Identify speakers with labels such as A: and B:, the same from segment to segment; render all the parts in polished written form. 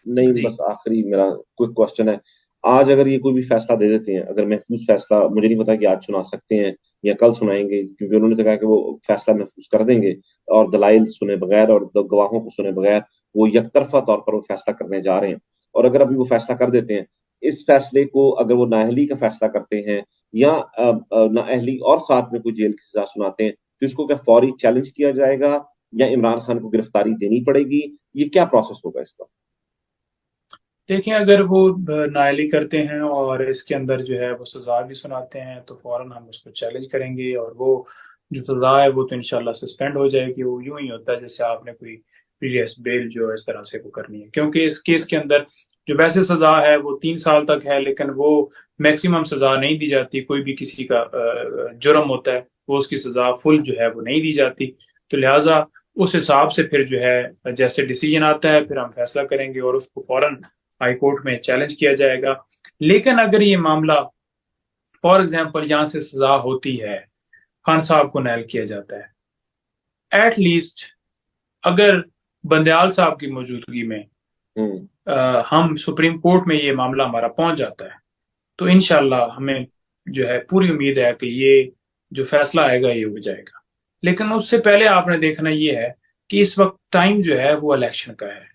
A: نہیں
B: جی
A: بس آخری میرا کوئی کوشچن ہے. آج اگر یہ کوئی بھی فیصلہ دے دیتے ہیں، اگر محفوظ فیصلہ، مجھے نہیں پتا کہ آج سنا سکتے ہیں یا کل سنائیں گے، کیونکہ انہوں نے تو کہا کہ وہ فیصلہ محفوظ کر دیں گے اور دلائل سنے بغیر اور گواہوں کو سنے بغیر وہ یک طرفہ طور پر وہ فیصلہ کرنے جا رہے ہیں. اور اگر ابھی وہ فیصلہ کر دیتے ہیں، اس فیصلے کو اگر وہ نااہلی کا فیصلہ کرتے ہیں یا نااہلی اور ساتھ میں کوئی جیل کی سزا سناتے ہیں، تو اس کو کیا فوری چیلنج کیا جائے گا یا عمران خان کو گرفتاری دینی پڑے گی؟ یہ کیا پروسیس ہوگا اس کا؟
B: دیکھیں، اگر وہ نااہلی کرتے ہیں اور اس کے اندر جو ہے وہ سزا بھی سناتے ہیں تو فوراً ہم اس کو چیلنج کریں گے، اور وہ جو سزا ہے وہ تو انشاءاللہ سسپینڈ ہو جائے گی. وہ یوں ہی ہوتا ہے جیسے آپ نے کوئی پریویس بیل جو اس طرح سے وہ کرنی ہے، کیونکہ اس کیس کے اندر جو ویسے سزا ہے وہ 3 سال تک ہے، لیکن وہ میکسیمم سزا نہیں دی جاتی. کوئی بھی کسی کا جرم ہوتا ہے وہ اس کی سزا فل جو ہے وہ نہیں دی جاتی. تو لہٰذا اس حساب سے پھر جو ہے جیسے ڈیسیجن آتا ہے پھر ہم فیصلہ کریں گے اور اس کو فوراً ہائی کورٹ میں چیلنج کیا جائے گا. لیکن اگر یہ معاملہ فار ایگزامپل یہاں سے سزا ہوتی ہے، خان صاحب کو نائل کیا جاتا ہے، ایٹ لیسٹ اگر بندیال صاحب کی موجودگی میں
A: ہوں.
B: ہم سپریم کورٹ میں یہ معاملہ ہمارا پہنچ جاتا ہے تو انشاءاللہ ہمیں جو ہے پوری امید ہے کہ یہ جو فیصلہ آئے گا یہ ہو جائے گا. لیکن اس سے پہلے آپ نے دیکھنا یہ ہے کہ اس وقت ٹائم جو ہے وہ الیکشن کا ہے.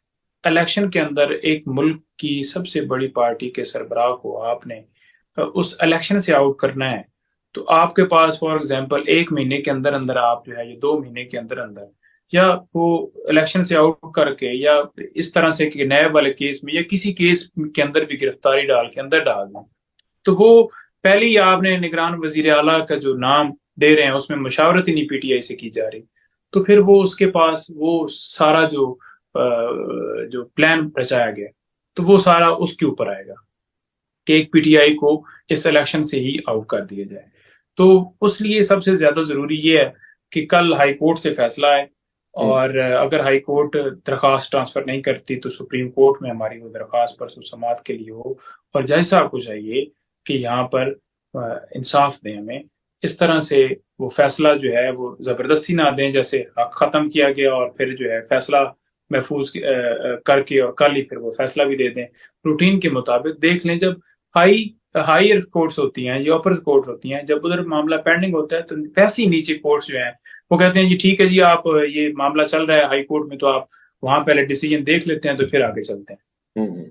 B: الیکشن کے اندر ایک ملک کی سب سے بڑی پارٹی کے سربراہ کو آپ نے اس الیکشن سے آؤٹ کرنا ہے. تو آپ کے پاس فار ایگزامپل 1 مہینے کے اندر اندر آپ جو ہے یہ 2 مہینے کے اندر اندر یا وہ الیکشن سے آؤٹ کر کے یا اس طرح سے کہ نیب والے کیس میں یا کسی کیس کے اندر بھی گرفتاری ڈال کے اندر ڈال دیں. تو وہ پہلے ہی آپ نے نگران وزیر اعلیٰ کا جو نام دے رہے ہیں اس میں مشاورت ہی نہیں پی ٹی آئی سے کی جا رہی. تو پھر وہ اس کے پاس وہ سارا جو پلان رچایا گیا تو وہ سارا اس کے اوپر آئے گا کہ ایک پی ٹی آئی کو اس الیکشن سے ہی آؤٹ کر دیا جائے. تو اس لیے سب سے زیادہ ضروری یہ ہے کہ کل ہائی کورٹ سے فیصلہ آئے،
A: ہوں.
B: اور اگر ہائی کورٹ درخواست ٹرانسفر نہیں کرتی تو سپریم کورٹ میں ہماری وہ درخواست پر سماعت کے لیے ہو. اور جج صاحب کو چاہیے کہ یہاں پر انصاف دیں ہمیں، اس طرح سے وہ فیصلہ جو ہے وہ زبردستی نہ دیں جیسے حق ختم کیا گیا اور پھر جو ہے فیصلہ محفوظ کر کے اور کل ہی پھر وہ فیصلہ بھی دے دیں. روٹین کے مطابق دیکھ لیں، جب ہائی ہائر کورٹس ہوتی ہیں یا اپر کورٹ ہوتی ہیں، جب ادھر معاملہ پینڈنگ ہوتا ہے تو ویسے ہی نیچے کورٹس جو ہیں وہ کہتے ہیں جی ٹھیک ہے جی آپ یہ معاملہ چل رہا ہے ہائی کورٹ میں تو آپ وہاں پہلے ڈیسیجن دیکھ لیتے ہیں تو پھر آگے چلتے ہیں.
A: ہوں.